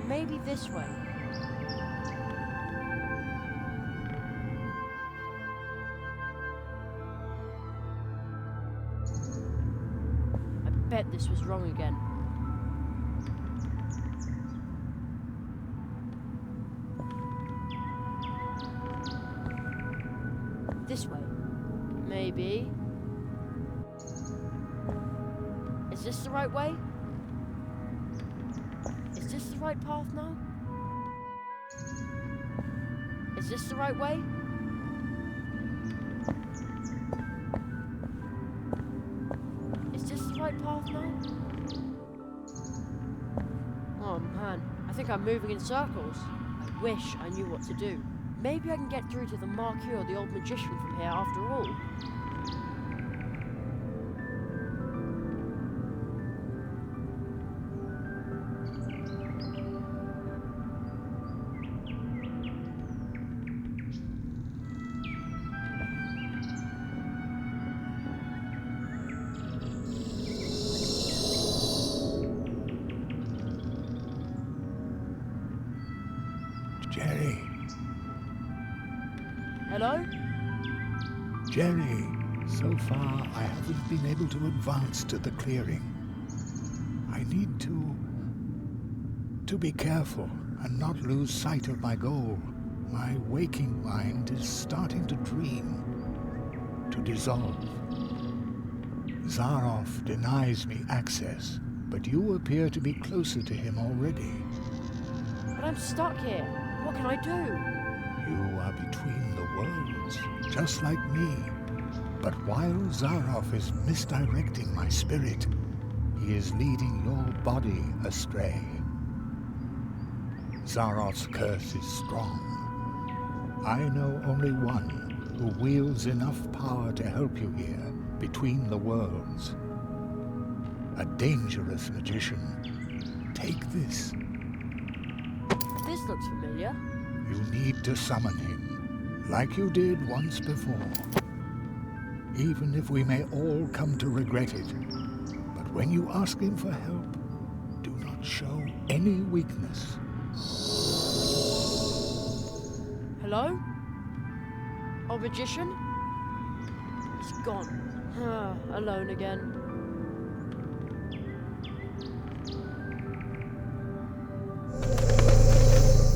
Maybe this way. I bet this was wrong again. This way. Maybe. Is this the right way? Is this the right path now? Is this the right way? Is this the right path now? Oh man, I think I'm moving in circles. I wish I knew what to do. Maybe I can get through to the Marquis or the old magician from here after all. Jerry. Hello? Jerry, so far I haven't been able to advance to the clearing. I need to be careful and not lose sight of my goal. My waking mind is starting to dream, to dissolve. Zaroff denies me access, but you appear to be closer to him already. But I'm stuck here. What can I do? You are between the worlds, just like me. But while Zaroff is misdirecting my spirit, he is leading your body astray. Zaroff's curse is strong. I know only one who wields enough power to help you here, between the worlds. A dangerous magician. Take this. This looks familiar. You need to summon him, like you did once before. Even if we may all come to regret it, but when you ask him for help, do not show any weakness. Hello? Old magician? He's gone. Alone again.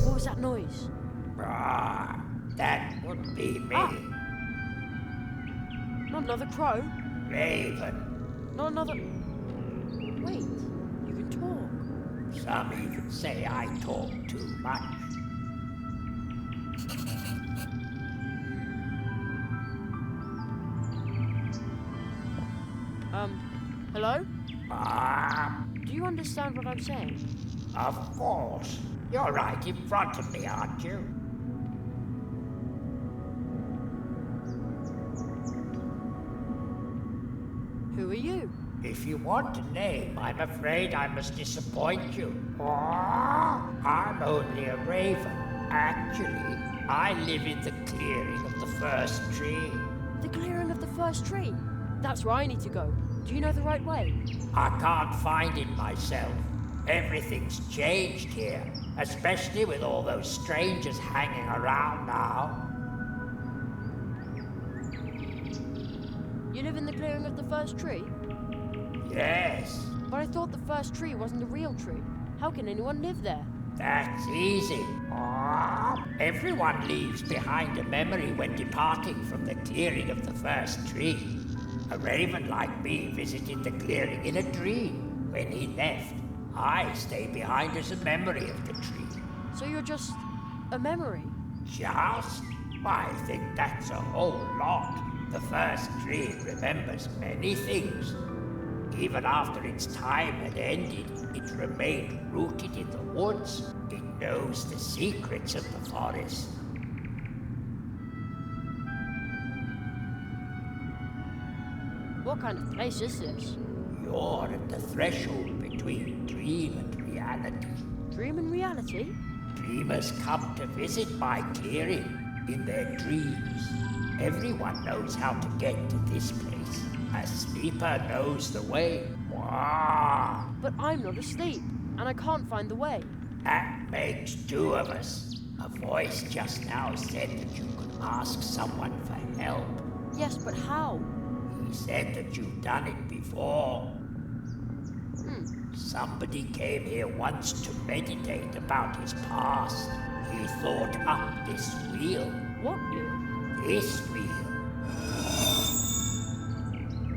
What was that noise? That would be me. Not another crow? Raven. Not another... Wait, you can talk. Some even say I talk too much. Hello? Do you understand what I'm saying? Of course. You're right in front of me, aren't you? Who are you? If you want a name, I'm afraid I must disappoint you. I'm only a raven. Actually, I live in the clearing of the first tree. The clearing of the first tree? That's where I need to go. Do you know the right way? I can't find it myself. Everything's changed here, especially with all those strangers hanging around now. You live in the clearing of the first tree? Yes. But I thought the first tree wasn't a real tree. How can anyone live there? That's easy. Everyone leaves behind a memory when departing from the clearing of the first tree. A raven like me visited the clearing in a dream. When he left, I stay behind as a memory of the tree. So you're just a memory? Just? I think that's a whole lot. The first tree remembers many things. Even after its time had ended, it remained rooted in the woods. It knows the secrets of the forest. What kind of place is this? You're at the threshold between dream and reality. Dream and reality? Dreamers come to visit my clearing in their dreams. Everyone knows how to get to this place. A sleeper knows the way. But I'm not asleep, and I can't find the way. That makes two of us. A voice just now said that you could ask someone for help. Yes, but how? He said that you've done it before. Somebody came here once to meditate about his past. He thought up this wheel. What wheel? This wheel.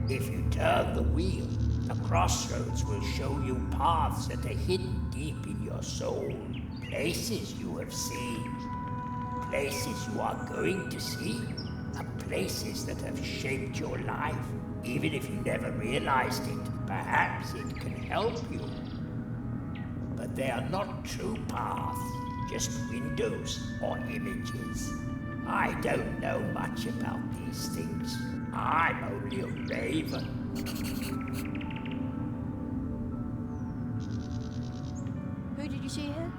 If you turn the wheel, the crossroads will show you paths that are hidden deep in your soul. Places you have seen. Places you are going to see. And places that have shaped your life. Even if you never realized it, perhaps it can help you. But they are not true paths, just windows or images. I don't know much about these things. I'm only a raven. Who did you see here?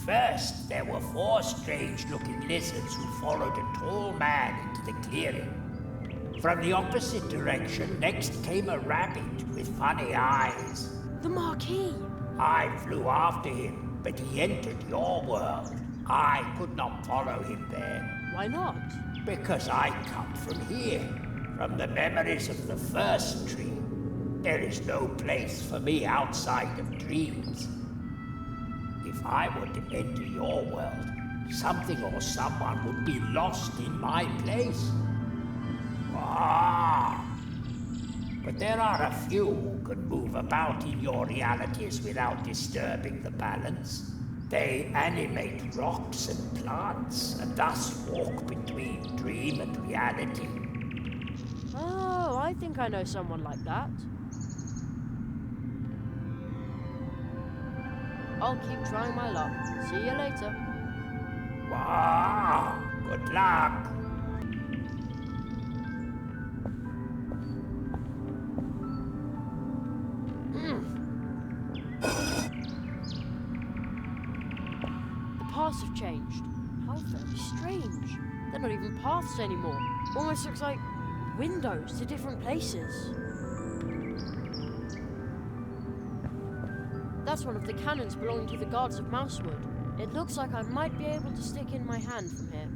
First, there were 4 strange-looking lizards who followed a tall man into the clearing. From the opposite direction, next came a rabbit with funny eyes. The Marquis! I flew after him, but he entered your world. I could not follow him there, Why not? because I come from here, from the memories of the first tree. There is no place for me outside of dreams. If I were to enter your world, something or someone would be lost in my place. But there are a few who can move about in your realities without disturbing the balance. They animate rocks and plants, and thus walk between dream and reality. Oh, I think I know someone like that. I'll keep trying my luck. See you later. Wow! Good luck! The paths have changed. How very strange. They're not even paths anymore. Almost looks like windows to different places. That's one of the cannons belonging to the guards of Mousewood. It looks like I might be able to stick in my hand from here.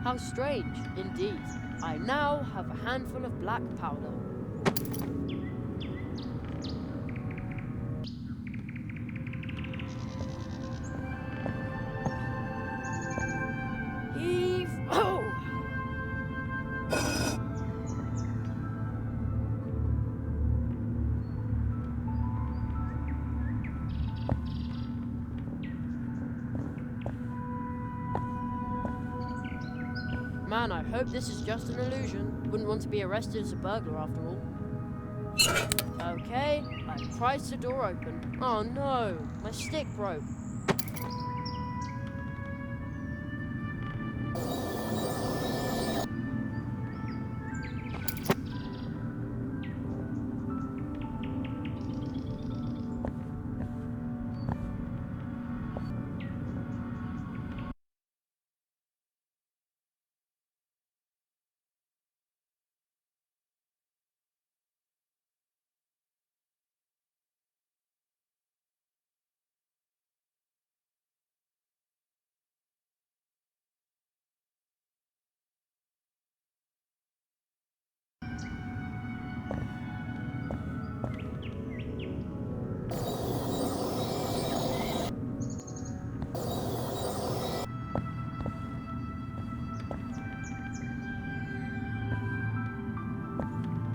How strange, indeed. I now have a handful of black powder. Heave! Oh! Man, I hope this is just an illusion. Wouldn't want to be arrested as a burglar after all. Okay, I prized the door open. Oh no, my stick broke.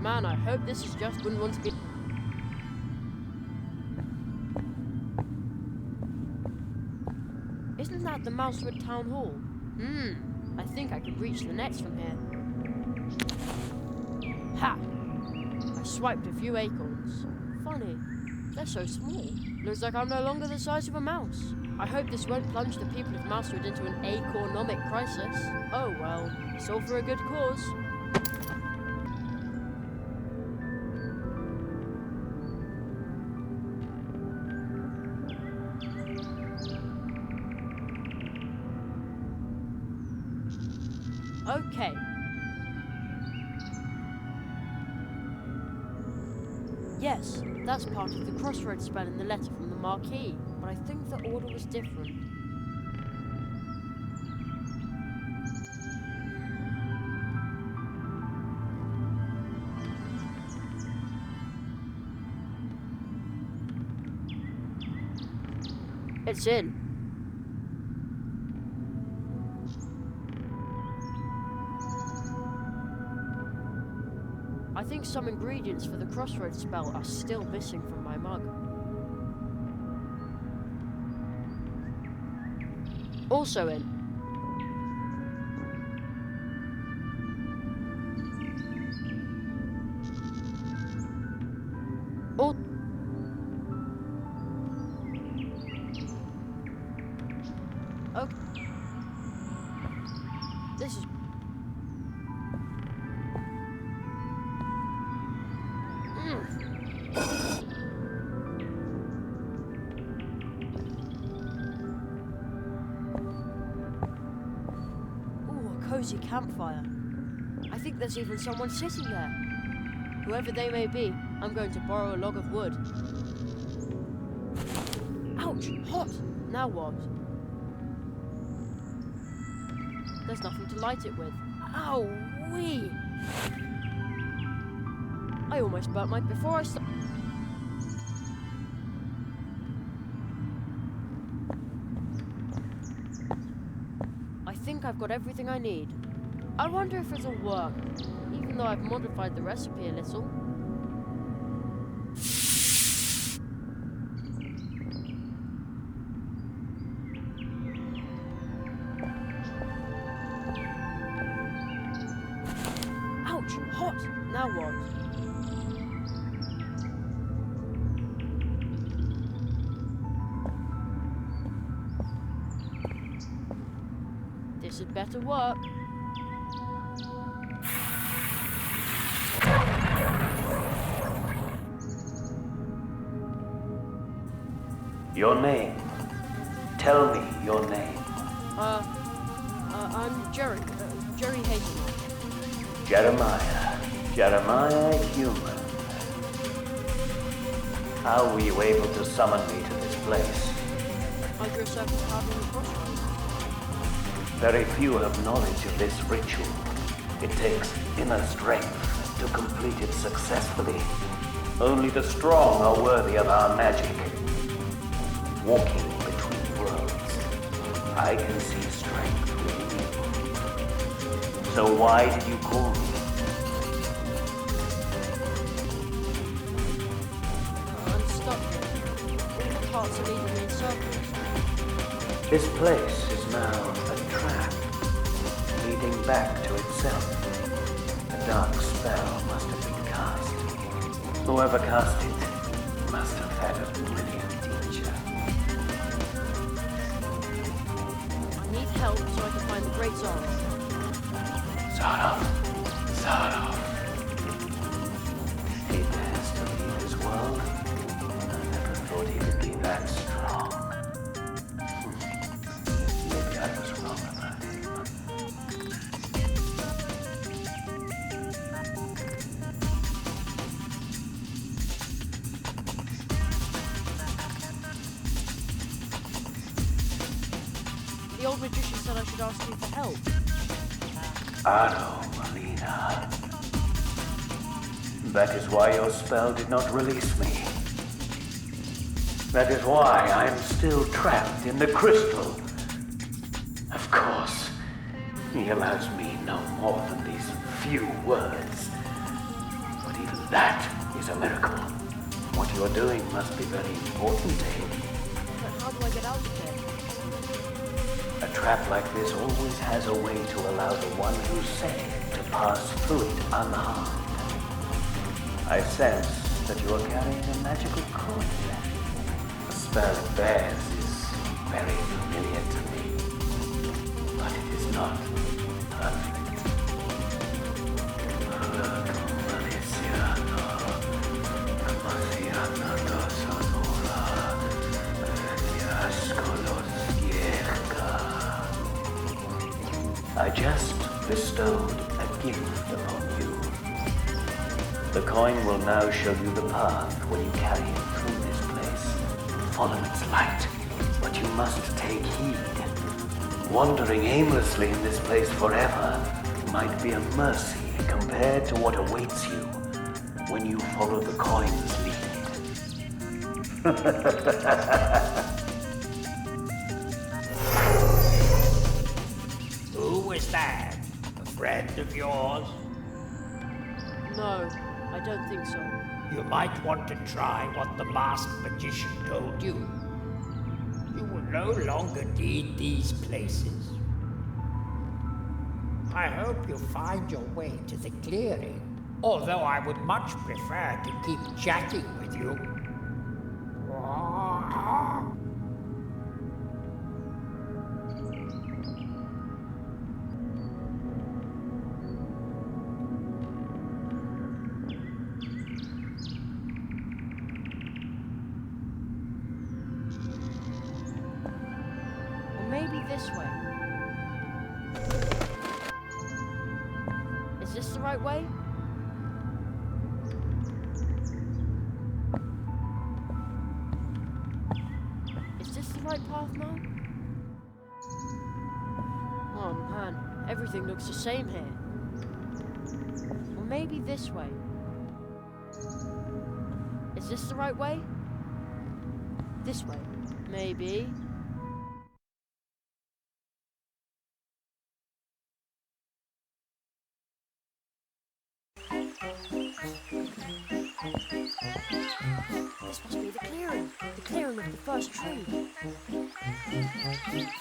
Man, I hope this is just wouldn't want to be. Isn't that the Mousewood Town Hall? I think I could reach the nets from here. Ha! I swiped a few acorns. Funny, they're so small. Looks like I'm no longer the size of a mouse. I hope this won't plunge the people of Mousewood into an acornomic crisis. Oh well, it's all for a good cause. Okay. Yes, that's part of the crossroads spell in the letter from the Marquis, but I think the order was different. It's in. I think some ingredients for the crossroads spell are still missing from my mug. Also in. Oh. Okay. This is. Cozy campfire. I think there's even someone sitting there. Whoever they may be, I'm going to borrow a log of wood. Ouch! Hot! Now what? There's nothing to light it with. Ow-wee! I almost burnt my before I started. I think I've got everything I need. I wonder if it'll work, even though I've modified the recipe a little. Ouch! Hot! Now what? This had better work. Your name. Tell me your name. I'm Jerry Hayden. Jeremiah Human. How were you able to summon me to this place? I drew a circle carving the crossroads. Very few have knowledge of this ritual. It takes inner strength to complete it successfully. Only the strong are worthy of our magic. Walking between worlds, I can see strength within you. So why did you call me? I'm stuck here. All the parts are leading me in circles. This place is now a trap, leading back to itself. A dark spell must have been cast. Whoever cast it must have had a brilliant teacher. I need help so I can find the Great Zara. Zara. He dares to leave his world? I never thought he would be that strong. Maybe I was wrong about him. The old magician said I should ask you for help. Aro, Melina. That is why your spell did not release me. That is why I am still trapped in the crystal. Of course, he allows me no more than these few words. But even that is a miracle. What you are doing must be very important to him. But how do I get out of here? A trap like this always has a way to allow the one who set it to pass through it unharmed. I sense that you are carrying a magical coin. The spell it bears is very familiar to me, but it is not perfect. I just bestowed a gift upon you. The The coin will now show you the path when you carry it through this place. Follow its light, but you must take heed. Wandering aimlessly in this place forever might be a mercy compared to what awaits you when you follow the coin's lead. Who was that? A friend of yours? No, I don't think so. You might want to try what the masked magician told you. You will no longer need these places. I hope you find your way to the clearing, although I would much prefer to keep chatting with you. Or maybe this way. Is this the right way? Is this the right path now? Oh man, everything looks the same here. Or maybe this way. Is this the right way? This way, maybe. This must be the clearing of the first tree.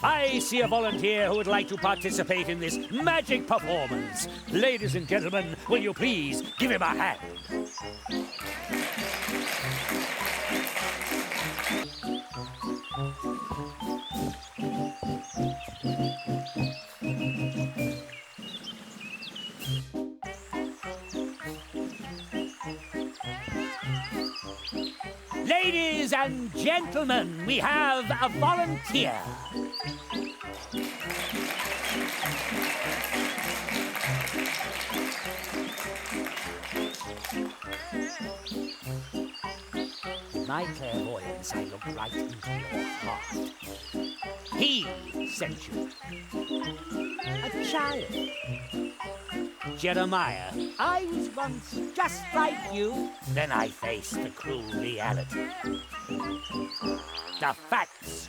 I see a volunteer who would like to participate in this magic performance. Ladies and gentlemen, will you please give him a hand? Ladies and gentlemen, we have a volunteer. In my clairvoyance, I look right into your heart. He sent you. A child. Jeremiah, I was once just like you. Then I faced the cruel reality. The facts.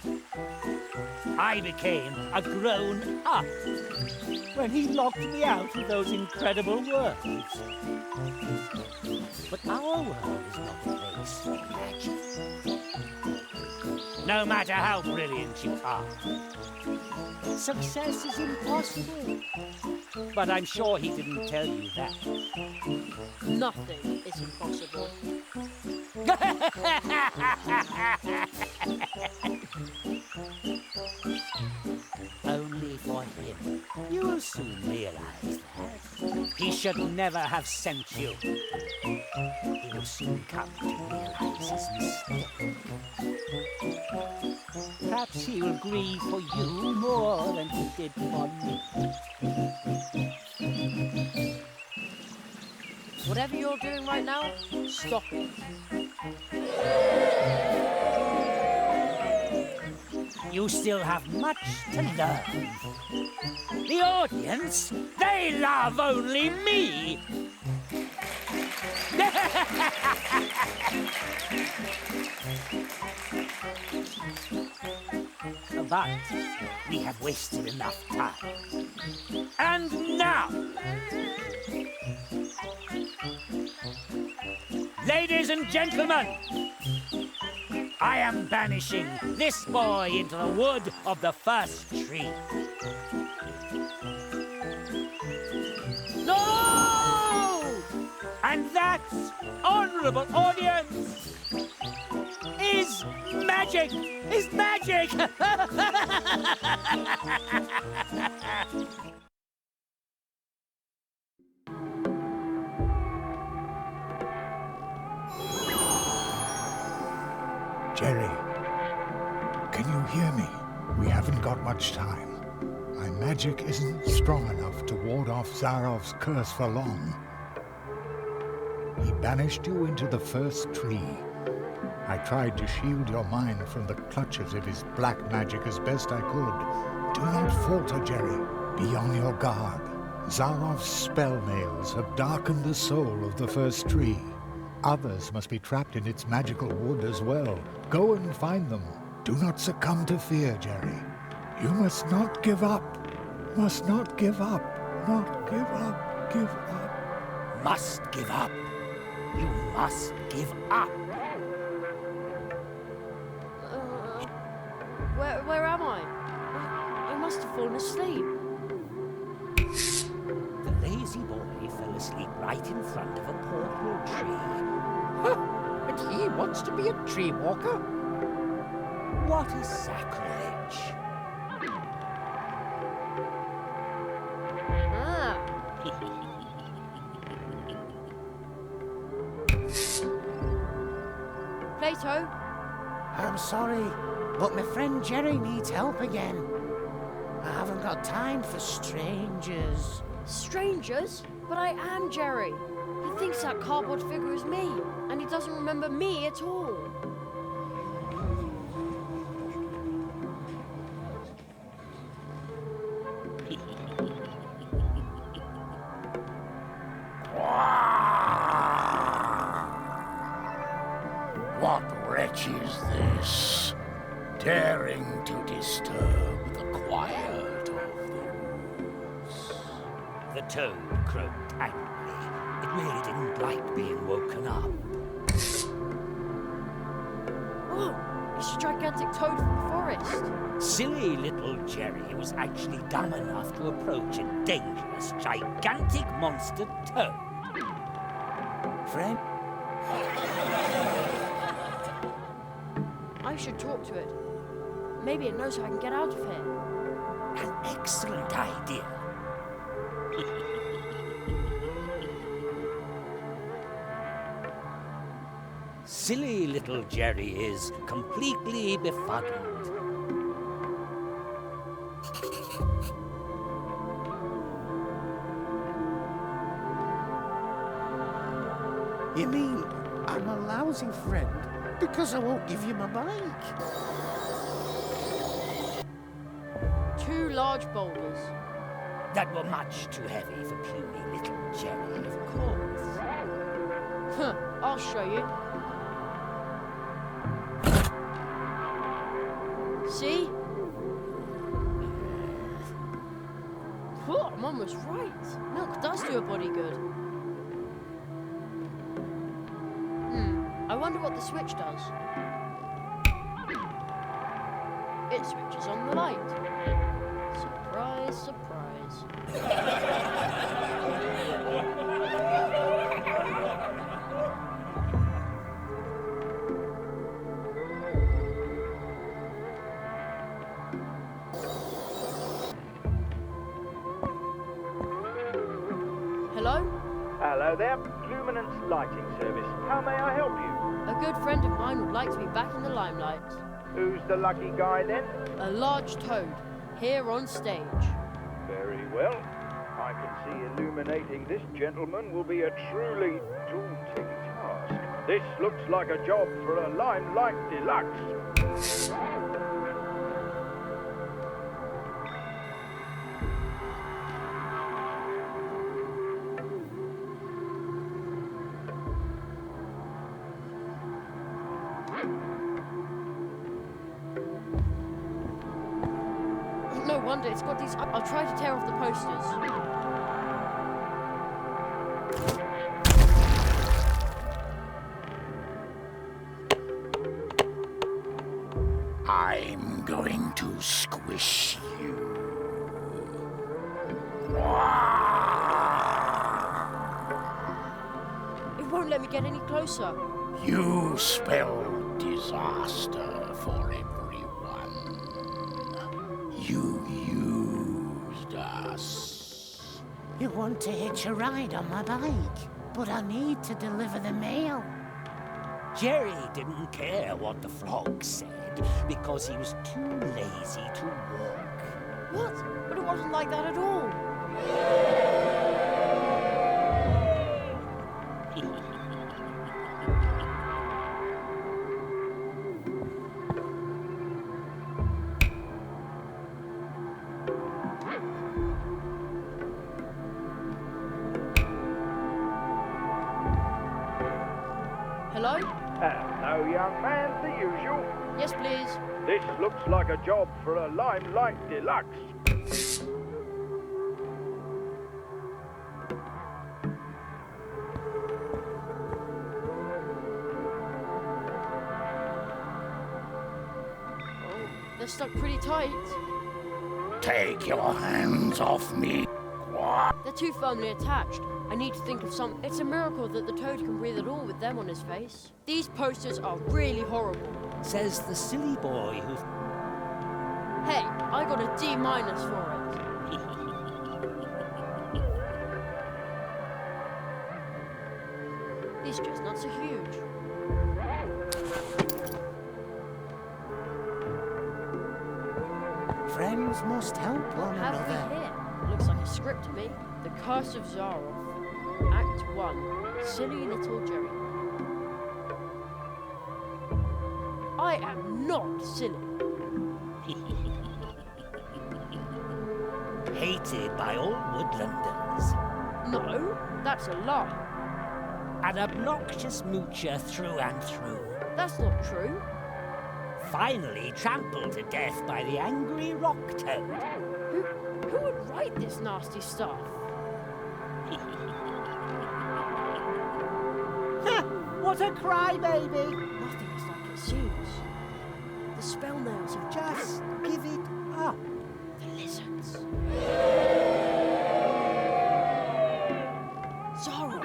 I became a grown-up when he locked me out of those incredible worlds. But our world is not a place for magic. No matter how brilliant you are, success is impossible. But I'm sure he didn't tell you that. Nothing is impossible. Only for him. You will soon realize that. He should never have sent you. He will soon come to realize his mistake. Perhaps he will grieve for you more than he did for me. Whatever you're doing right now, stop it. You still have much to learn. The audience, they love only me. But we have wasted enough time. And now, ladies and gentlemen, I am banishing this boy into the wood of the first tree. No! And that, honorable audience, is magic! Is magic! Jerry, can you hear me? We haven't got much time. My magic isn't strong enough to ward off Zarov's curse for long. He banished you into the first tree. I tried to shield your mind from the clutches of his black magic as best I could. Do not falter, Jerry. Be on your guard. Zarov's spell nails have darkened the soul of the first tree. Others must be trapped in its magical wood as well. Go and find them. Do not succumb to fear, Jerry. You must not give up. Must not give up. Not give up. Give up. Must give up. You must give up. Where am I? I must have fallen asleep. The lazy boy fell asleep right in front of a portable tree. And he wants to be a tree walker? What a sacrilege! Ah. Plato? I'm sorry, but my friend Jerry needs help again. I haven't got time for strangers. Strangers? But I am Jerry. He thinks that cardboard figure is me, and he doesn't remember me at all. What wretch is this, daring to disturb the quiet of the woods? The toad croaked angrily. It really didn't like being woken up. Oh, it's a gigantic toad from the forest. Silly little Jerry was actually dumb enough to approach a dangerous, gigantic monster toad. Friend? I should talk to it. Maybe it knows how I can get out of here. An excellent idea. Silly little Jerry is completely befuddled. You mean I'm a lousy friend because I won't give you my bike? 2 large boulders. That were much too heavy for puny little Jerry, of course. Huh, I'll show you. See? Oh, Mum was right. Milk does do a body good. I wonder what the switch does. It switches on the light. Surprise, surprise. Hello? Hello there, Luminance Lighting Service. How may I help you? A good friend of mine would like to be back in the limelight. Who's the lucky guy then? A large toad, here on stage. Very well. I can see illuminating this gentleman will be a truly daunting task. This looks like a job for a Limelight Deluxe. No wonder it's got these. I'll try to tear off the posters. I'm going to squish you. It won't let me get any closer. You spell disaster for everyone. You used us. You want to hitch a ride on my bike, but I need to deliver the mail. Jerry didn't care what the frog said because he was too lazy to walk. What? But it wasn't like that at all. Hello, young man, the usual. Yes, please. This looks like a job for a Limelight Deluxe. They're stuck pretty tight. Take your hands off me. They're too firmly attached. I need to think of something. It's a miracle that the toad can breathe at all with them on his face. These posters are really horrible. Says the silly boy who... Hey, I got a D- for it. These chestnuts are huge. Friends must help one Have we another. here? Looks like a script to me. The Curse of Zaroff. Act 1. Silly Little Jerry. I am not silly. Hated by all Woodlanders. No, that's a lie. An obnoxious moocher through and through. That's not true. Finally trampled to death by the angry rock toad. Who would write this nasty stuff? What a crybaby! Nothing is like it seems. The spell nails have Just give it up. the lizards. Zaroff!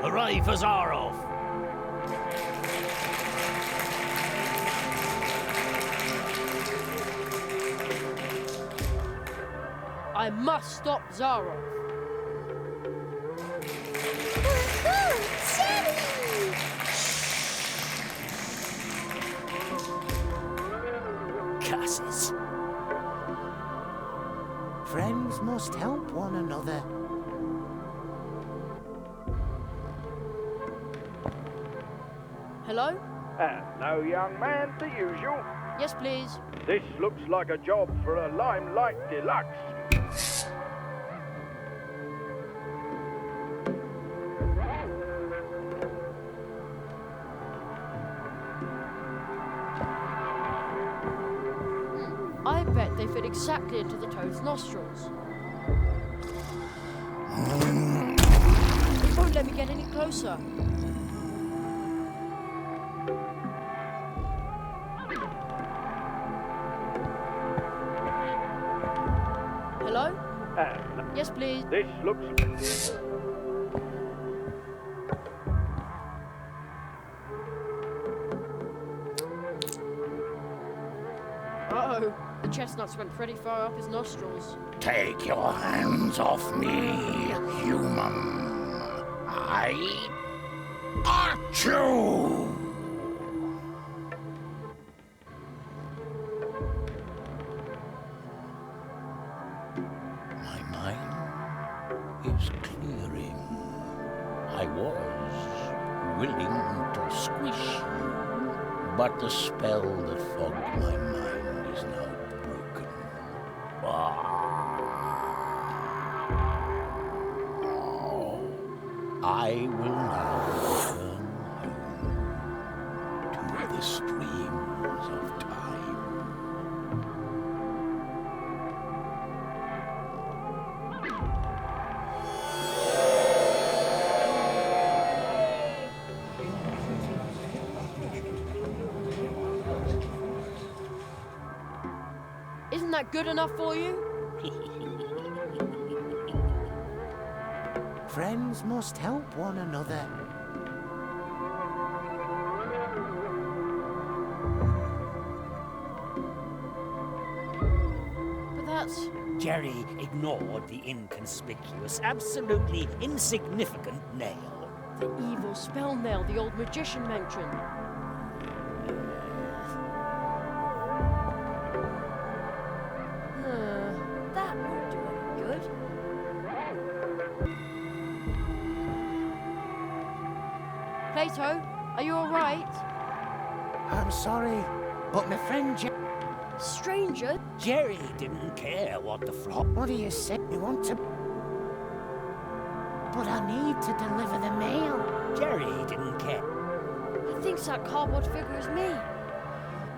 Hooray for Zaroff! I must stop Zaroff. Curses. Friends must help one another. Hello? Hello, young man, the usual. Yes, please. This looks like a job for a Limelight Deluxe. I bet they fit exactly into the toad's nostrils. It won't let me get any closer. Hello? Yes, please. This looks... Uh-oh. The chestnuts went pretty far up his nostrils. Take your hands off me, human. I got you! My mind is clearing. I was willing to squish you, but the spell that fogged my mind is now broken. I will now return home to the streams of time. Isn't that good enough for you? Friends must help one another. But that's... Jerry ignored the inconspicuous, absolutely insignificant nail. the evil spell nail the old magician mentioned. That won't do any good. Plato, are you alright? I'm sorry, but my friend Stranger? Jerry didn't care what the flock... What do you say? You want to... But I need to deliver the mail. Jerry didn't care. He thinks that cardboard figure is me.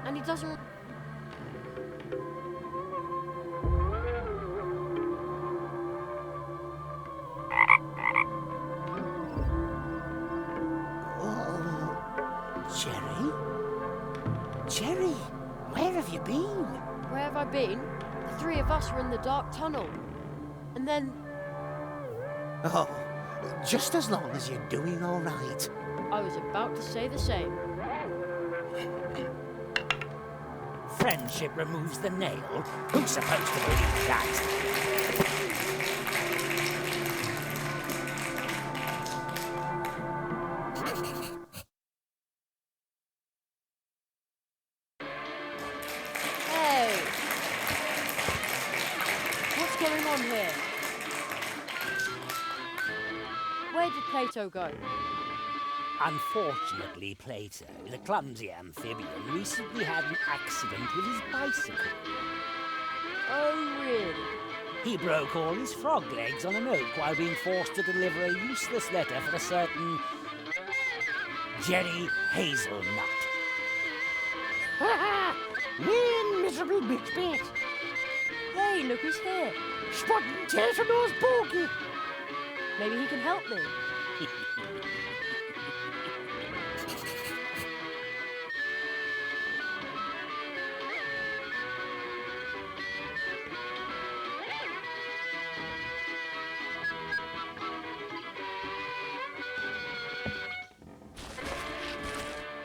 And he doesn't... Jerry? Jerry, where have you been? Where have I been? The three of us were in the dark tunnel. And then... Oh, just as long as you're doing all right. I was about to say the same. Friendship removes the nail. Who's supposed to believe that? Hey! What's going on here? Where did Plato go? Unfortunately, Plato, the clumsy amphibian, recently had an accident with his bicycle. Oh, really? He broke all his frog legs on an oak while being forced to deliver a useless letter for a certain Jerry Hazelnut. Ha ha! Mean, miserable bitch. Hey, look who's here. Spotting tater-nose bogey. Maybe he can help me.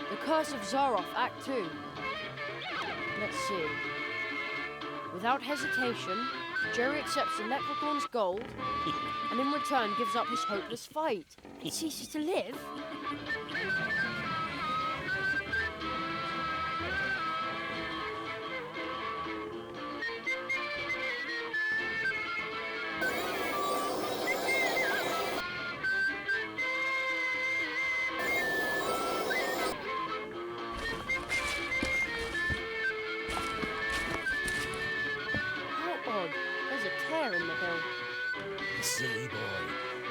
The Curse of Zaroff, Act 2. Let's see. Without hesitation, Jerry accepts the leprechaun's gold and in return gives up his hopeless fight. He ceases to live? How odd. There's a tear in the hill. The silly boy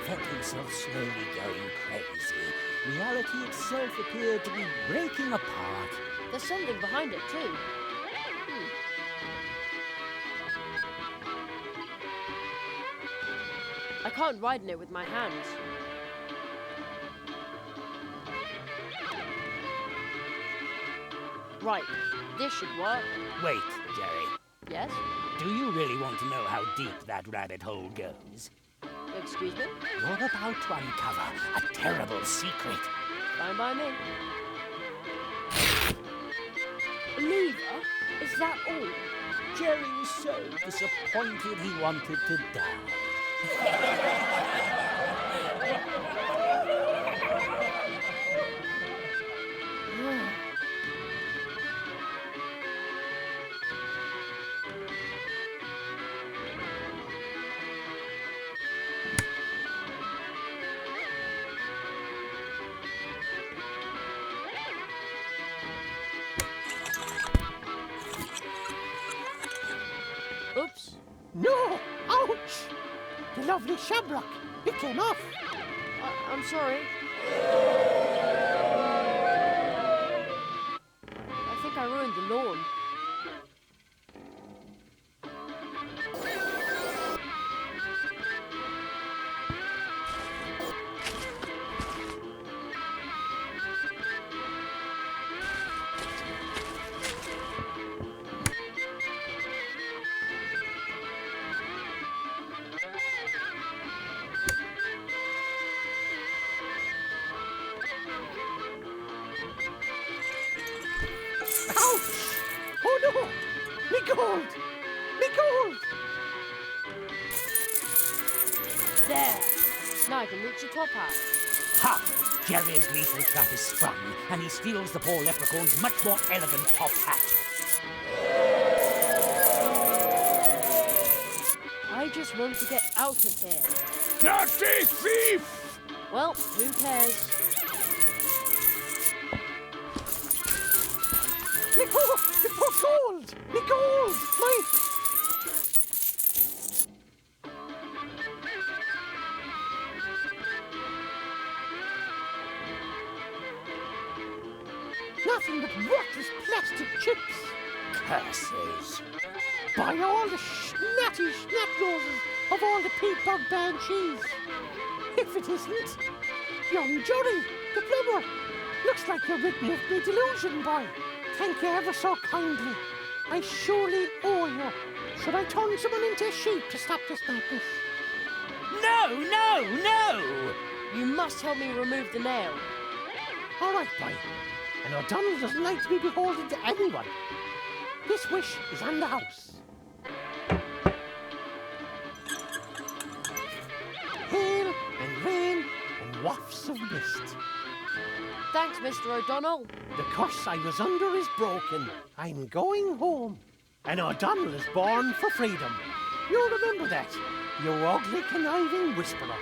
felt himself slowly going crazy. Reality itself appeared to be breaking apart. There's something behind it, too. I can't ride in it with my hands. Right, this should work. Wait, Jerry. Yes? Do you really want to know how deep that rabbit hole goes? Excuse me? You're about to uncover a terrible secret. Fine by me. Lever? Is that all? Jerry was so disappointed he wanted to die. Oops. No! Ouch! The lovely shamrock. It came off. I'm sorry. I think I ruined the lawn. Ouch! Oh no! Me gold! Me gold! There. Now I can reach the top hat. Ha! Jerry's lethal trap is sprung, and he steals the poor leprechaun's much more elegant top hat. I just want to get out of here. Dirty thief! Well, who cares? Me gold! Me poor gold! Me gold! My... Nothing but worthless plastic chips. Curses. By all the snatty snap-noses of all the Pete Bug Banshees. If it isn't, young Johnny, the plumber. Looks like you're written of me delusion, boy. Thank you ever so kindly. I surely owe you. Should I turn someone into a sheep to stop this madness? No, no, no! You must help me remove the nail. All right, boy. And O'Donnell doesn't like to be beholden to anyone. This wish is on the house. Hail and rain and wafts of mist. Thanks, Mr. O'Donnell. The curse I was under is broken. I'm going home. And O'Donnell is born for freedom. You remember that, you ugly, conniving whisperer.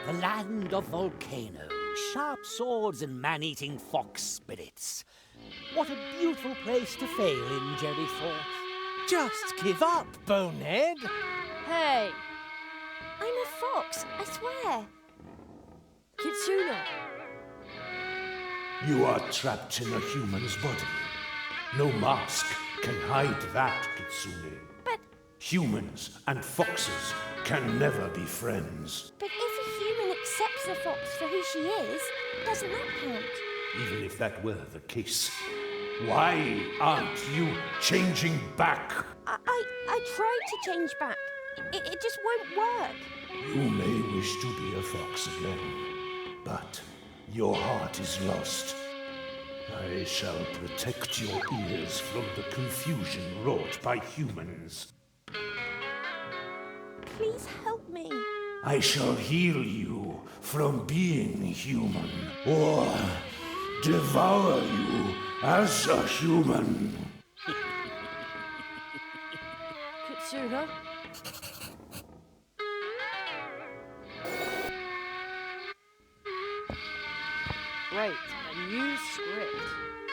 The land of volcanoes, sharp swords, and man-eating fox spirits. What a beautiful place to fail in, Jerry thought. Just give up, bonehead. Hey, I'm a fox, I swear. Kitsuna. You are trapped in a human's body. No mask can hide that, Kitsune. But Humans and foxes can never be friends. if a human accepts the fox for who she is, doesn't that count? Even if that were the case, why aren't you changing back? I tried to change back. It just won't work. You may wish to be a fox again, but your heart is lost. I shall protect your ears from the confusion wrought by humans. Please help me. I shall heal you from being human, or devour you as a human. Kitsuna. Great, a new script.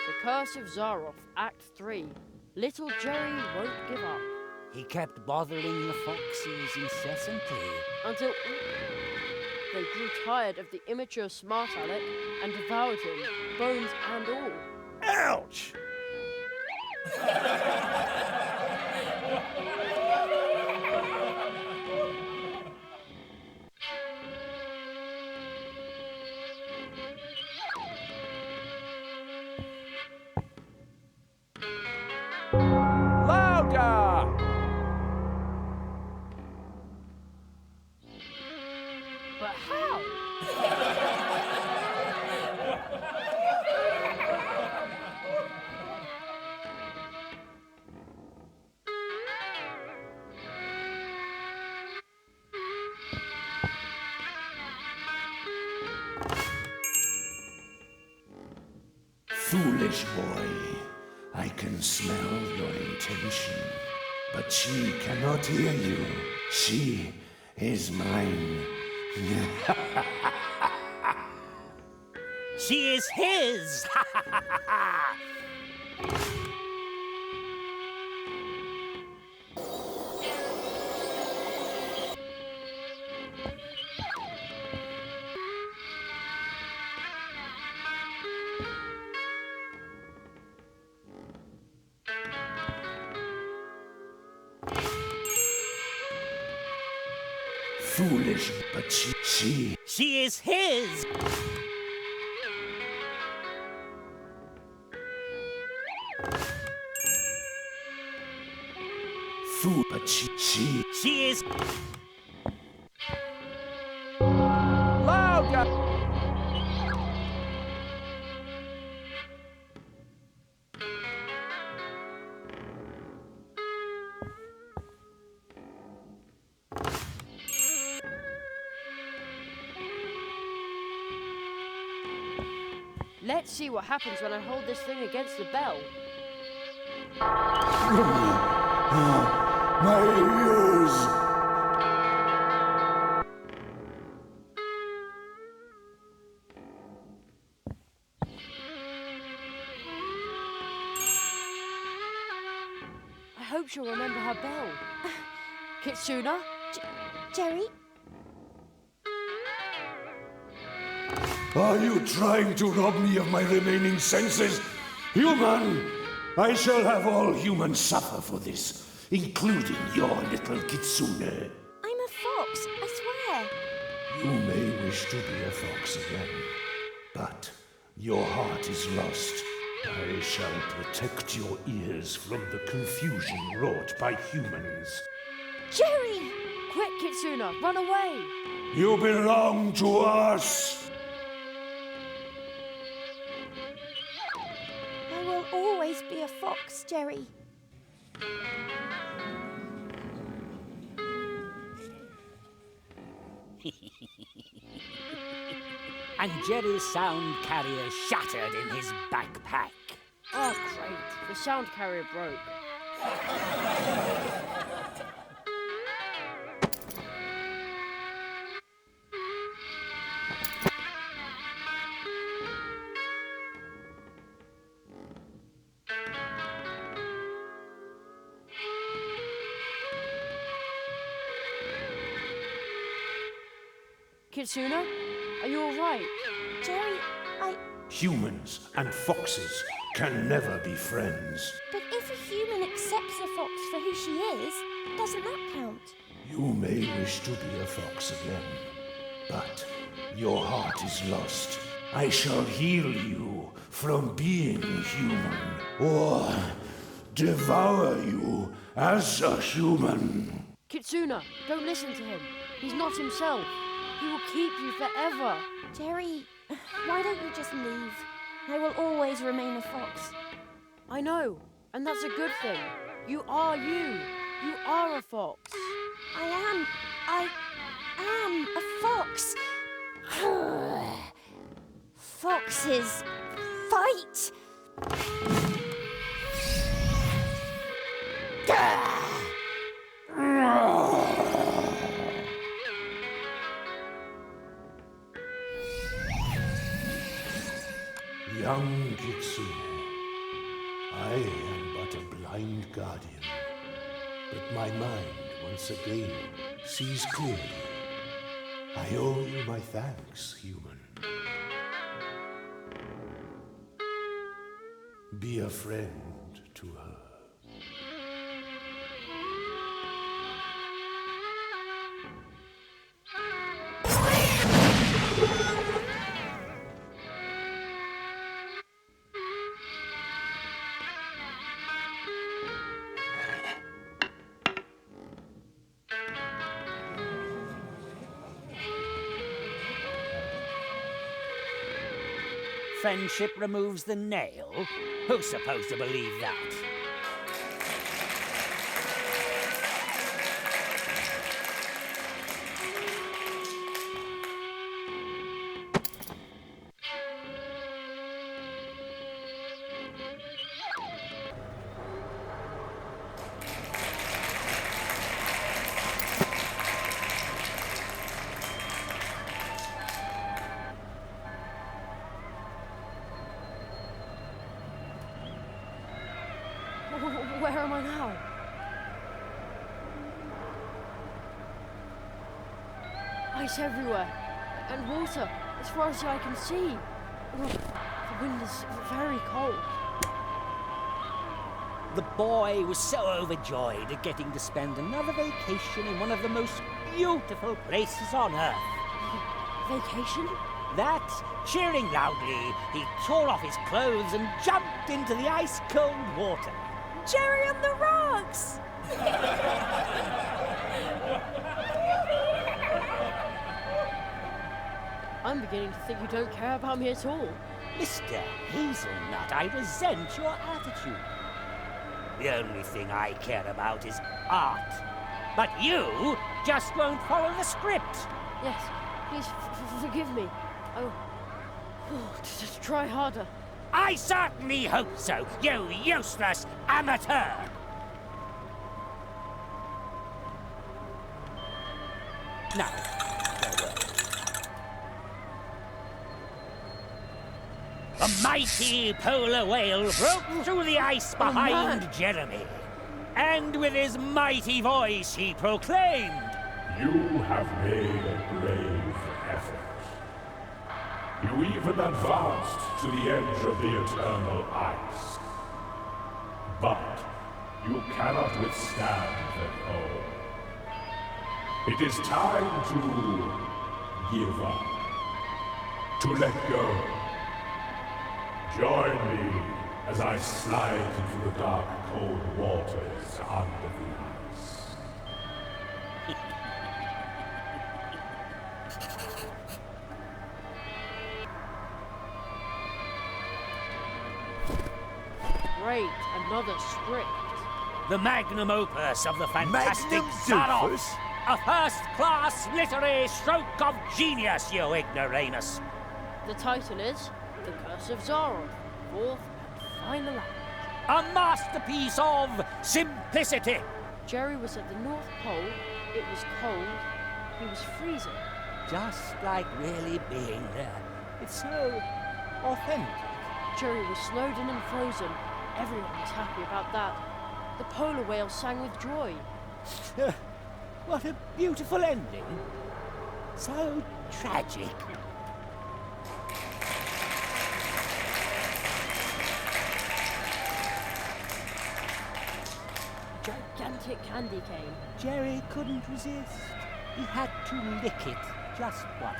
The Curse of Zaroff, Act 3. Little Jerry won't give up. He kept bothering the foxes incessantly. Until they grew tired of the immature smart aleck and devoured him, bones and all. Ouch! Louder! But how? Foolish boy, I can smell your intention, but she cannot hear you. She is mine. She is his! Foolish, but she. She is his! Fool, but she. She is... Louder! Let's see what happens when I hold this thing against the bell. My ears! I hope she'll remember her bell. Kitsuna? Jerry? Are you trying to rob me of my remaining senses? Human! I shall have all humans suffer for this, including your little kitsune. I'm a fox, I swear. You may wish to be a fox again, but your heart is lost. I shall protect your ears from the confusion wrought by humans. Jerry! Quick, Kitsuna, run away! You belong to us! I will always be a fox, Jerry. And Jerry's sound carrier shattered in his backpack. Oh, great. The sound carrier broke. Kitsuna, are you all right? Jerry, Humans and foxes can never be friends. But if a human accepts a fox for who she is, doesn't that count? You may wish to be a fox again, but your heart is lost. I shall heal you from being human, or devour you as a human. Kitsuna, don't listen to him. He's not himself. He will keep you forever. Jerry, why don't you just leave? I will always remain a fox. I know, and that's a good thing. You are you. You are a fox. I am a fox. Foxes fight. Young Kitsune, I am but a blind guardian, but my mind once again sees clearly. I owe you my thanks, human. Be a friend to her. Friendship removes the nail? Who's supposed to believe that? Where am I now? Ice everywhere, and water as far as the eye can see. Oh, the wind is very cold. The boy was so overjoyed at getting to spend another vacation in one of the most beautiful places on Earth. Vacation? That, cheering loudly, he tore off his clothes and jumped into the ice-cold water. Jerry on the rocks! I'm beginning to think you don't care about me at all. Mr. Hazelnut, I resent your attitude. The only thing I care about is art. But you just won't follow the script. Yes, please forgive me. Just try harder. I certainly hope so, you useless amateur! Now, farewell. The mighty polar whale broke through the ice behind Jeremy, and with his mighty voice he proclaimed, "You have made a brave effort. You even advanced to the edge of the eternal ice. But you cannot withstand the cold. It is time to give up, to let go. Join me as I slide into the dark, cold waters under the ice." Great, another script. the magnum opus of the fantastic Magnum Zaroff. opus? A first-class literary stroke of genius, you ignoramus. The title is The Curse of Zaroff, fourth and final act. A masterpiece of simplicity. Jerry was at the North Pole, it was cold, he was freezing. Just like really being there. It's so authentic. Jerry was snowed in and frozen. Everyone was happy about that. The polar whale sang with joy. What a beautiful ending. So tragic. Gigantic candy cane. Jerry couldn't resist. He had to lick it just once.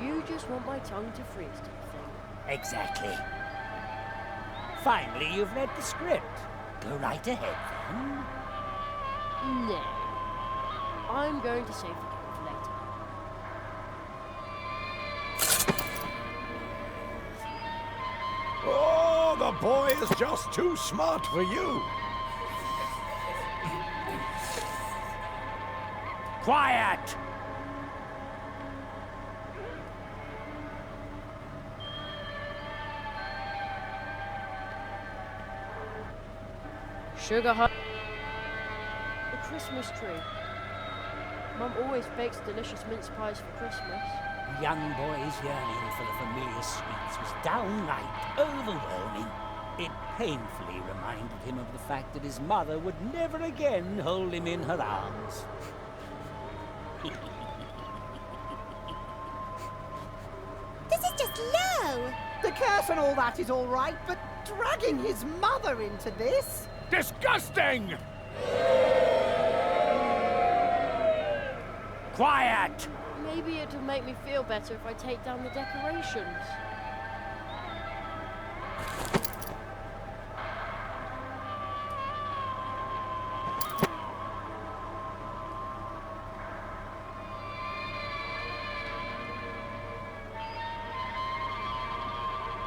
You just want my tongue to freeze, do you think? Exactly. Finally, you've read the script. Go right ahead, then. No. I'm going to save the game for later. Oh, the boy is just too smart for you. Quiet! Sugar hut. The Christmas tree. Mum always bakes delicious mince pies for Christmas. The young boy's yearning for the familiar sweets was downright overwhelming. It painfully reminded him of the fact that his mother would never again hold him in her arms. This is just low. The curse and all that is all right, but dragging his mother into this? Disgusting! Quiet! Maybe it'll make me feel better if I take down the decorations.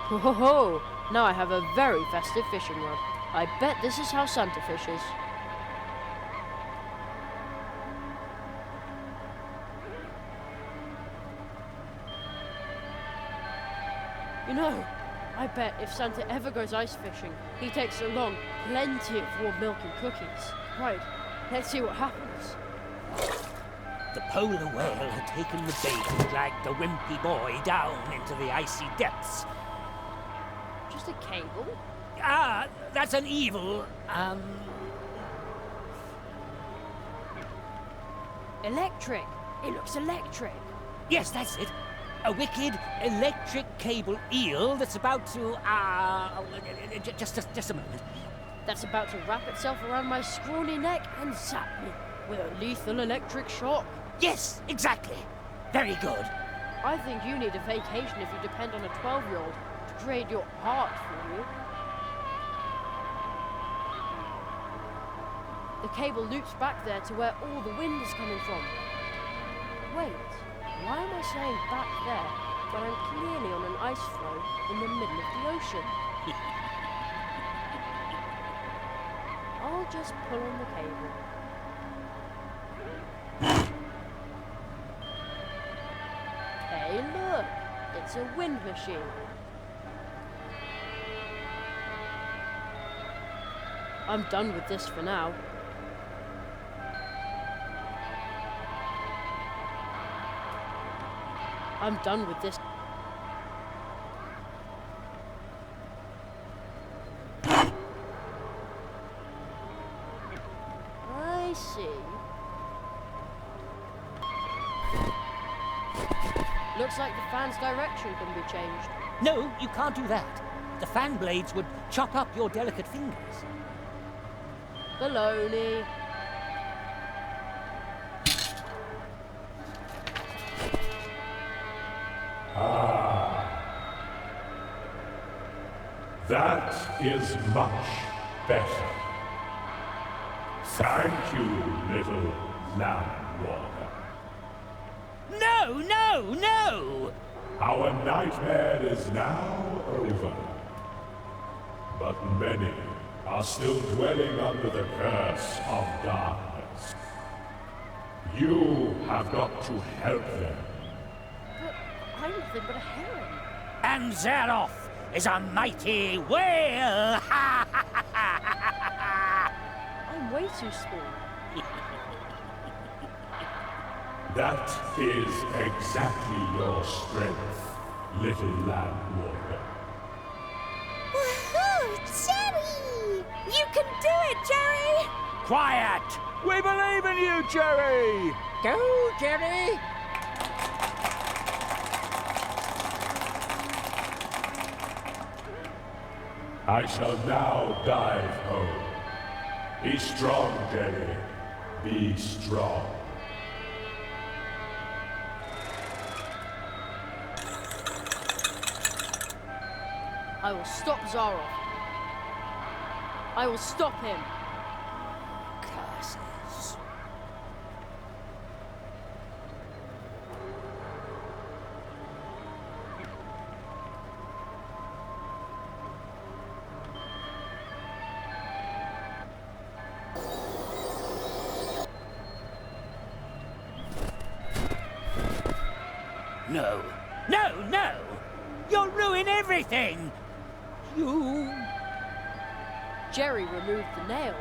Ho ho ho! Now I have a very festive fishing rod. I bet this is how Santa fishes. You know, I bet if Santa ever goes ice fishing, he takes along plenty of warm milk and cookies. Right, let's see what happens. The polar whale had taken the bait and dragged the wimpy boy down into the icy depths. Just a cable? Ah, that's an evil, Electric! It looks electric! yes, that's it. A wicked electric cable eel that's about to, just a moment. That's about to wrap itself around my scrawny neck and zap me with a lethal electric shock. Yes, exactly. Very good. I think you need a vacation if you depend on a 12-year-old to trade your heart for you. The cable loops back there to where all the wind is coming from. Wait, why am I saying back there when I'm clearly on an ice floe in the middle of the ocean? I'll just pull on the cable. Hey look, It's a wind machine. I'm done with this for now. I'm done with this. I see. Looks like the fan's direction can be changed. No, you can't do that. The fan blades would chop up your delicate fingers. Baloney. That is much better. Thank you, little land walker. No, no, no! Our nightmare is now over. But many are still dwelling under the curse of darkness. You have got to help them. But I'm nothing but a heron. And Zeroth is a mighty whale! I'm way too small. That is exactly your strength, little land walker. Woohoo! Jerry! You can do it, Jerry! Quiet! We believe in you, Jerry! Go, Jerry! I shall now dive home. Be strong, Jerry. Be strong. I will stop Zaroff. I will stop him. Curses. No. No, no! You'll ruin everything! You... Jerry removed the nail.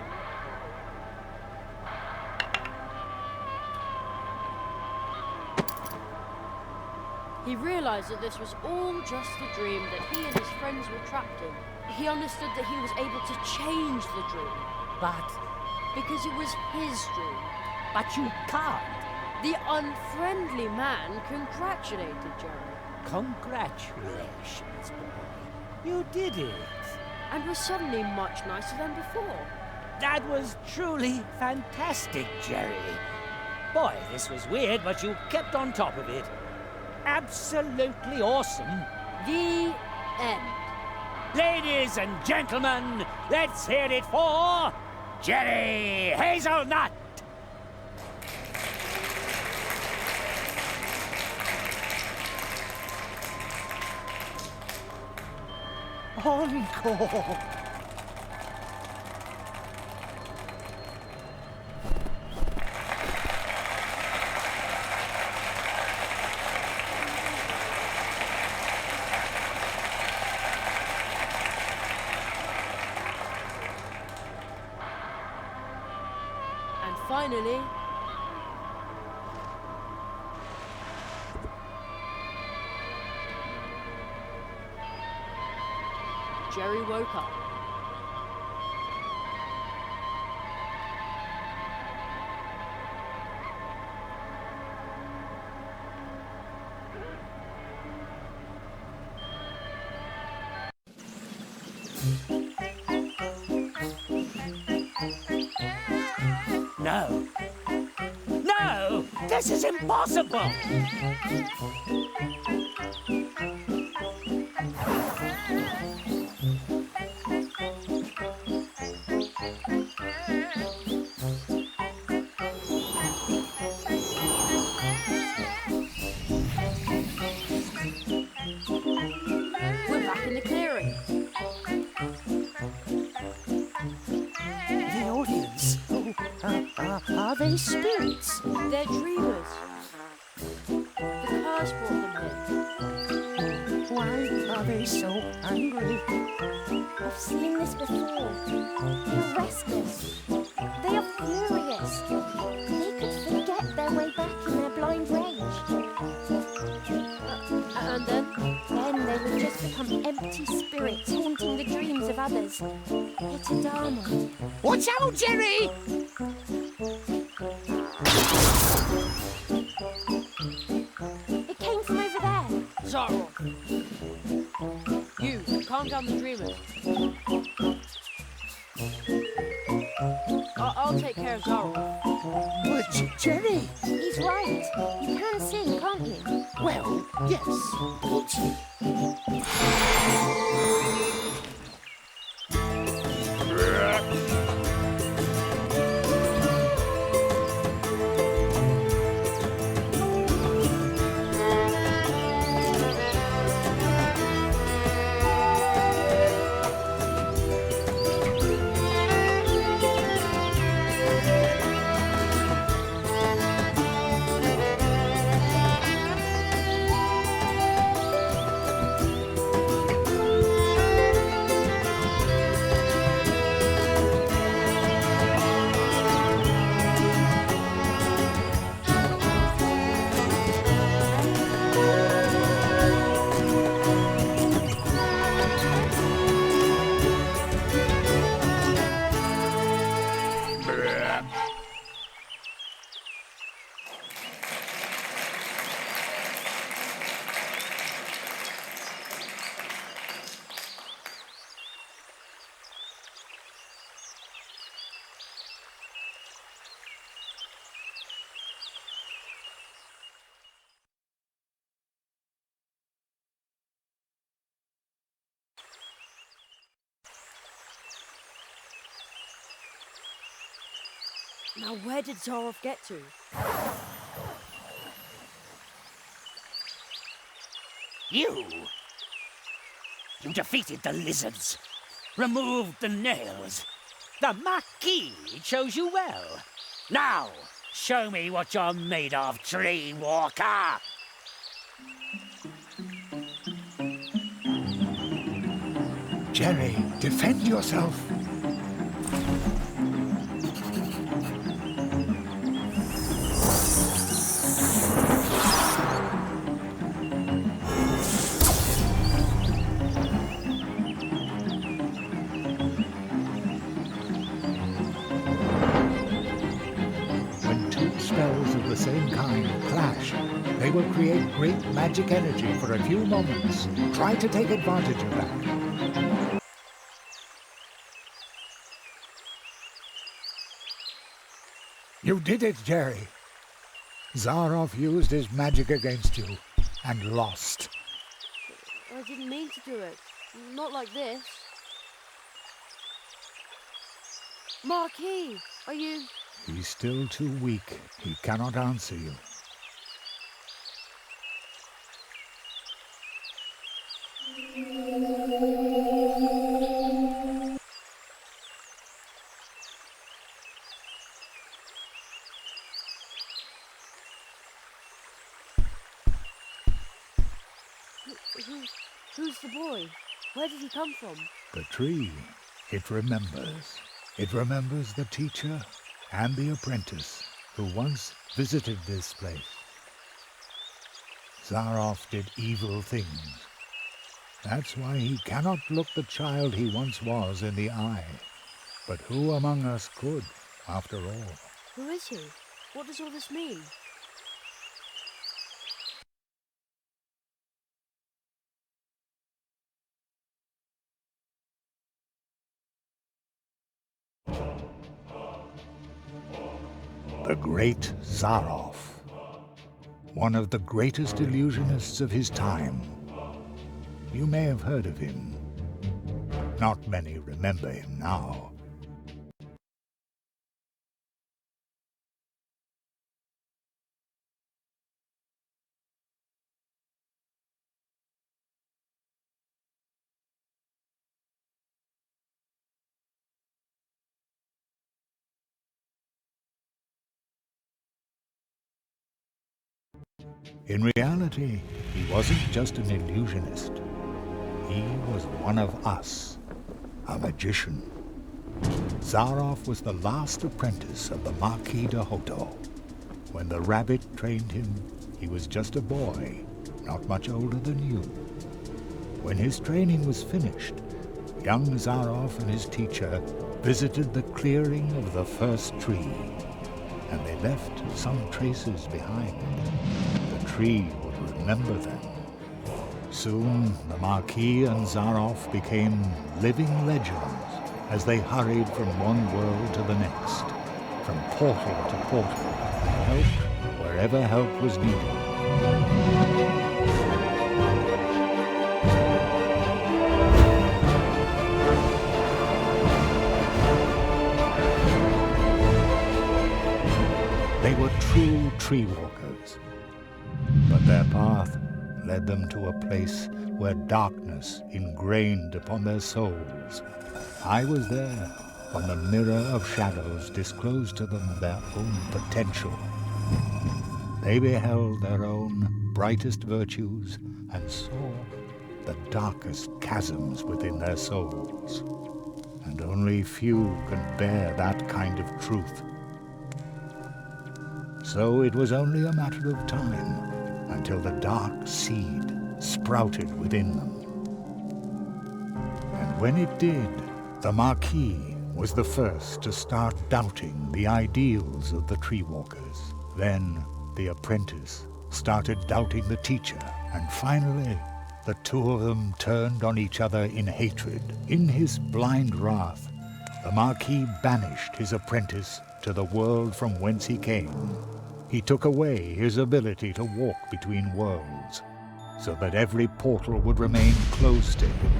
He realized that this was all just a dream that he and his friends were trapped in. He understood that he was able to change the dream. But... Because it was his dream. But you can't. The unfriendly man congratulated Jerry. Congratulations, boy. You did it. And was suddenly much nicer than before. That was truly fantastic, Jerry. Boy, this was weird, but you kept on top of it. Absolutely awesome. The end. Ladies and gentlemen, let's hear it for Jerry Hazelnut. Encore! And finally, Jerry woke up. No. No! This is impossible! We're back in the clearing. The audience. Are they spirits? They're dreamers. The curse brought them here. are they so angry? I've seen this before. They're restless. They are furious. They could forget their way back in their blind rage. And then? Then they would just become empty spirits haunting the dreams of others. It's a Dharma. Watch out, Jerry! It came from over there. Zarov! You, calm down the dreamers. I'll take care of Zarov. But Jerry! He's right. You can sing, can't you? Well, yes, but... Now where did Zarov get to? You defeated the lizards, removed the nails. The Marquis chose you well. Now, show me what you're made of, Dreamwalker! Jerry, defend yourself. When two spells of the same kind clash, they will create great magic energy for a few moments. Try to take advantage of that. You did it, Jerry. Zarov used his magic against you and lost. I didn't mean to do it. Not like this. Marquis, are you... He's still too weak. He cannot answer you. Who's the boy? Where did he come from? The tree, it remembers. It remembers the teacher and the apprentice who once visited this place. Zarov did evil things. That's why he cannot look the child he once was in the eye. But who among us could, after all? Who is he? What does all this mean? The great Zarov, one of the greatest illusionists of his time. You may have heard of him. Not many remember him now. In reality, he wasn't just an illusionist. He was one of us, a magician. Zaroff was the last apprentice of the Marquis de Hoto. When the rabbit trained him, he was just a boy, not much older than you. When his training was finished, young Zaroff and his teacher visited the clearing of the first tree, and they left some traces behind. The tree would remember them. Soon, the Marquis and Zaroff became living legends as they hurried from one world to the next, from portal to portal, and helped wherever help was needed. They were true tree walkers, but their path led them to a place where darkness ingrained upon their souls. I was there when the mirror of shadows disclosed to them their own potential. They beheld their own brightest virtues and saw the darkest chasms within their souls. And only few can bear that kind of truth. So it was only a matter of time until the dark seed sprouted within them. And when it did, the Marquis was the first to start doubting the ideals of the tree walkers. Then the apprentice started doubting the teacher, and finally the two of them turned on each other in hatred. In his blind wrath, the Marquis banished his apprentice to the world from whence he came. He took away his ability to walk between worlds, so that every portal would remain closed to him.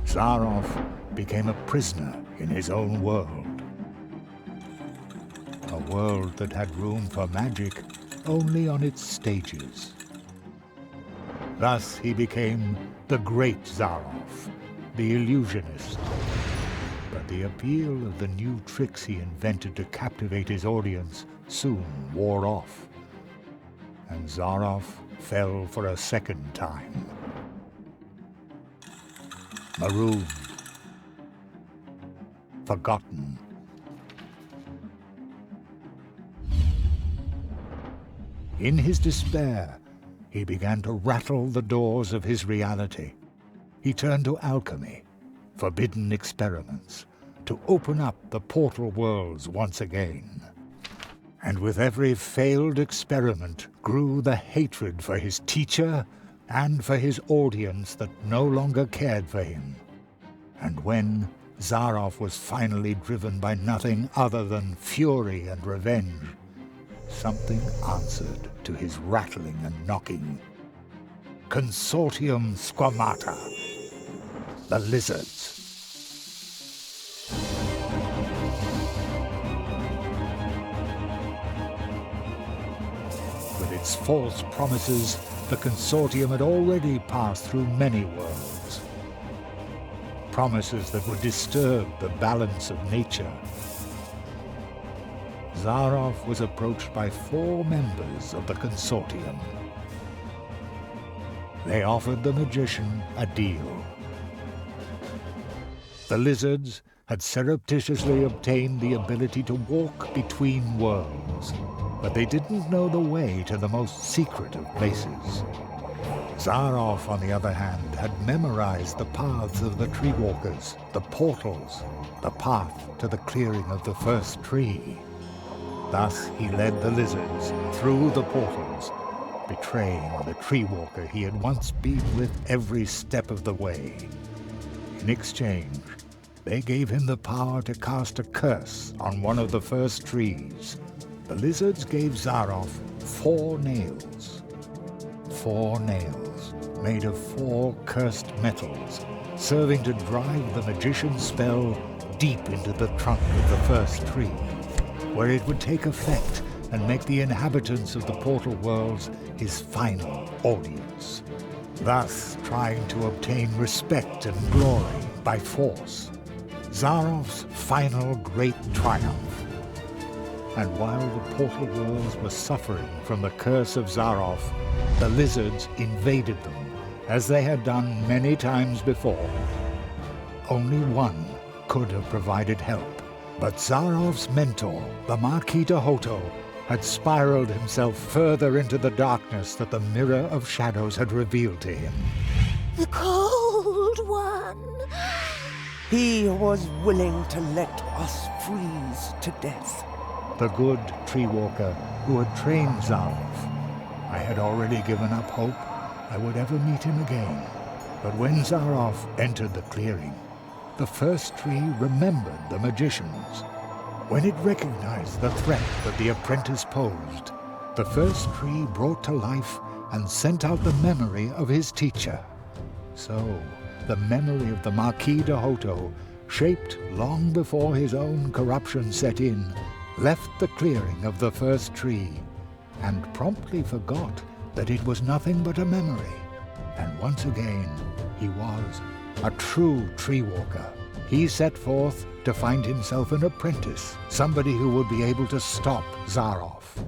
Zaroff became a prisoner in his own world. A world that had room for magic only on its stages. Thus he became the Great Zaroff, the illusionist. But the appeal of the new tricks he invented to captivate his audience soon wore off, and Zaroff fell for a second time. Marooned, forgotten. In his despair, he began to rattle the doors of his reality. He turned to alchemy, forbidden experiments, to open up the portal worlds once again. And with every failed experiment grew the hatred for his teacher and for his audience that no longer cared for him. And when Zaroff was finally driven by nothing other than fury and revenge, something answered to his rattling and knocking. Consortium Squamata, the lizards. With its false promises, the Consortium had already passed through many worlds. Promises that would disturb the balance of nature. Zaroff was approached by 4 members of the Consortium. They offered the magician a deal. The lizards had surreptitiously obtained the ability to walk between worlds, but they didn't know the way to the most secret of places. Zaroff, on the other hand, had memorized the paths of the tree walkers, the portals, the path to the clearing of the first tree. Thus he led the lizards through the portals, betraying the tree walker he had once been with every step of the way. In exchange, they gave him the power to cast a curse on one of the first trees. The lizards gave Zaroff 4 nails. 4 nails made of 4 cursed metals, serving to drive the magician's spell deep into the trunk of the first tree, where it would take effect and make the inhabitants of the portal worlds his final audience, thus trying to obtain respect and glory by force. Zarof's final great triumph. And while the portal worlds were suffering from the curse of Zarof, the lizards invaded them, as they had done many times before. Only one could have provided help, but Zarof's mentor, the Marquis de Hoto, had spiraled himself further into the darkness that the Mirror of Shadows had revealed to him. The Cold One! He was willing to let us freeze to death. The good tree walker who had trained Zarof. I had already given up hope I would ever meet him again. But when Zarof entered the clearing, the first tree remembered the magicians. When it recognized the threat that the apprentice posed, the first tree brought to life and sent out the memory of his teacher. So, the memory of the Marquis de Hoto, shaped long before his own corruption set in, left the clearing of the first tree, and promptly forgot that it was nothing but a memory. And once again, he was a true tree walker. He set forth to find himself an apprentice, somebody who would be able to stop Zarof.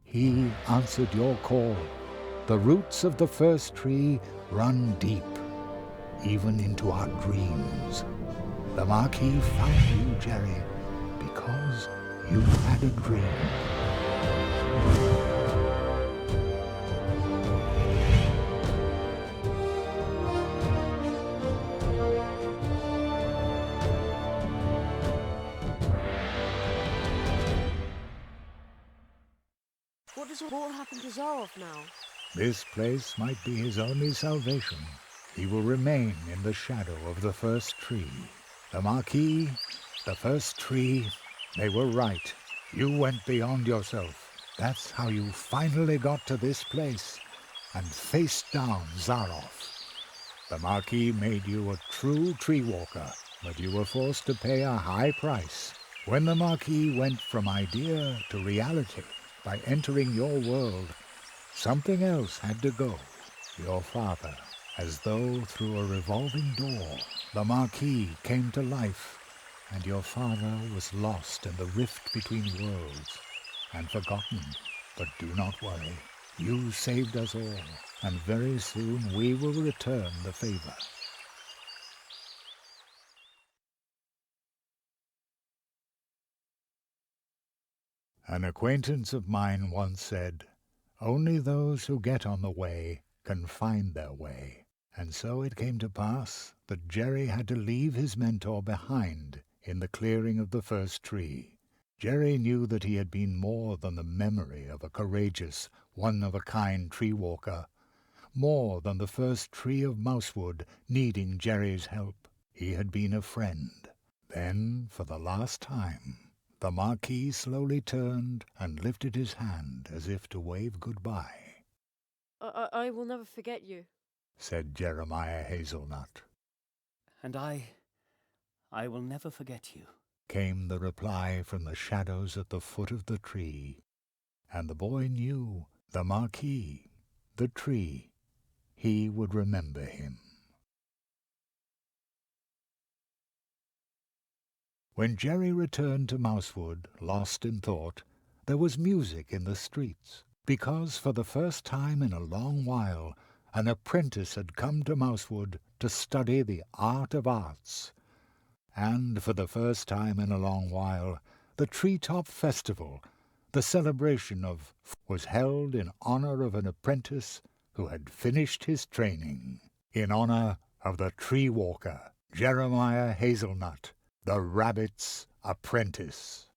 He answered your call. The roots of the first tree run deep, even into our dreams. The Marquis found you, Jerry, because you had a dream. What does all happen to Zarof now? This place might be his only salvation. He will remain in the shadow of the first tree. The Marquis, the first tree, they were right. You went beyond yourself. That's how you finally got to this place and faced down Zarof. The Marquis made you a true tree walker, but you were forced to pay a high price. When the Marquis went from idea to reality by entering your world, something else had to go. Your father. As though through a revolving door, the Marquis came to life, and your father was lost in the rift between worlds, and forgotten. But do not worry. You saved us all, and very soon we will return the favor. An acquaintance of mine once said, "Only those who get on the way can find their way." And so it came to pass that Jerry had to leave his mentor behind in the clearing of the first tree. Jerry knew that he had been more than the memory of a courageous, one-of-a-kind tree walker, more than the first tree of Mousewood needing Jerry's help. He had been a friend. Then, for the last time, the Marquis slowly turned and lifted his hand as if to wave goodbye. I will never forget you, said Jeremiah Hazelnut. And I will never forget you, came the reply from the shadows at the foot of the tree. And the boy knew the Marquis, the tree, he would remember him. When Jerry returned to Mousewood, lost in thought, there was music in the streets, because for the first time in a long while an apprentice had come to Mousewood to study the art of arts. And for the first time in a long while, the Treetop Festival, the celebration of, was held in honor of an apprentice who had finished his training, in honor of the tree walker, Jeremiah Hazelnut, the rabbit's apprentice.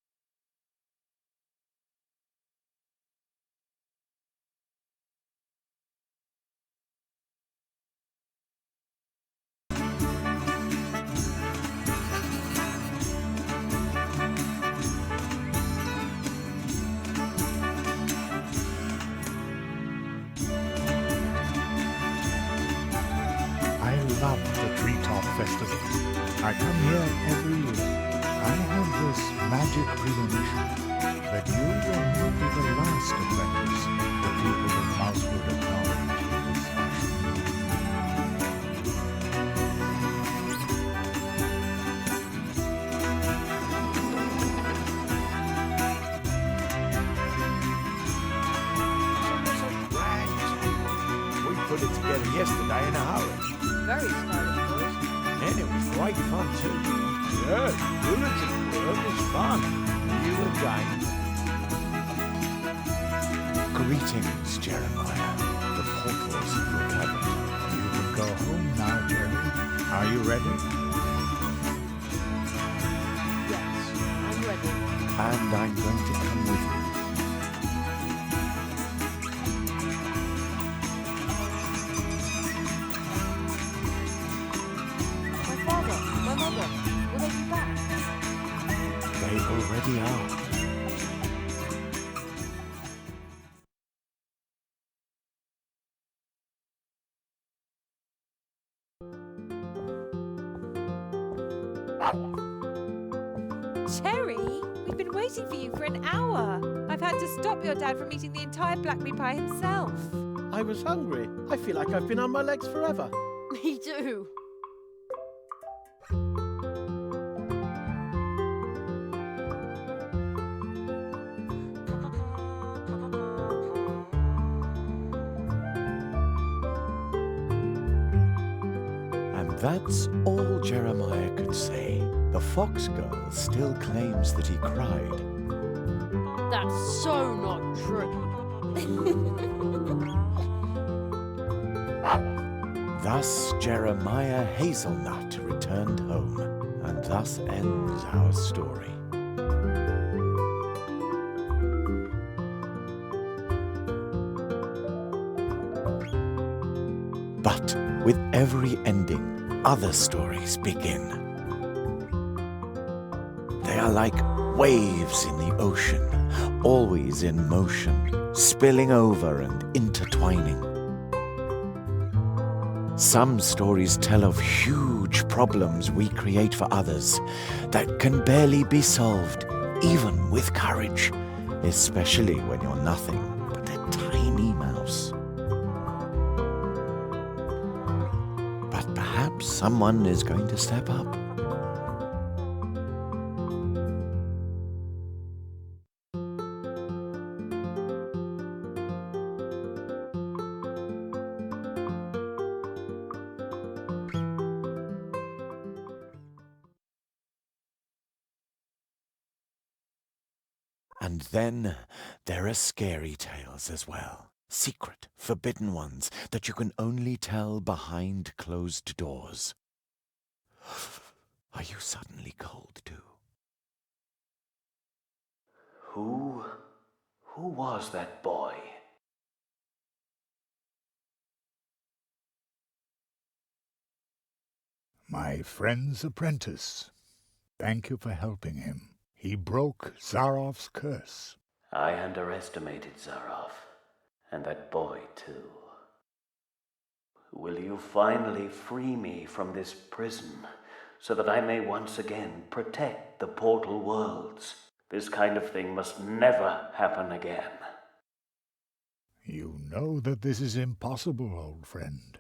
I love the Treetop Festival. I come here every year. I have this magic premonition that you will not be the last apprentice the people of Mousewood acknowledge in this fashion. put it together yesterday in a hurry. Very stylish, boys. And it was great fun too. Yes, diligent work is fun. You again. Greetings, Jeremiah. The portals have recovered. You can go home now, Jerry. Are you ready? Yes, I'm ready. And I'm going to come with you. My father, my mother, will they be back? They already are. Cherry, we've been waiting for you for an hour. I've had to stop your dad from eating the entire black meat pie himself. I was hungry. I feel like I've been on my legs forever. Me too. And that's all Jeremiah could say. The fox girl still claims that he cried. That's so not true. Thus Jeremiah Hazelnut returned home, and thus ends our story. But with every ending, other stories begin. They are like waves in the ocean, always in motion, spilling over and intertwining. Some stories tell of huge problems we create for others that can barely be solved, even with courage, especially when you're nothing but a tiny mouse. But perhaps someone is going to step up. And then there are scary tales as well. Secret, forbidden ones that you can only tell behind closed doors. Are you suddenly cold too? Who was that boy? My friend's apprentice. Thank you for helping him. He broke Zarof's curse. I underestimated Zaroff, and that boy too. Will you finally free me from this prison, so that I may once again protect the portal worlds? This kind of thing must never happen again. You know that this is impossible, old friend.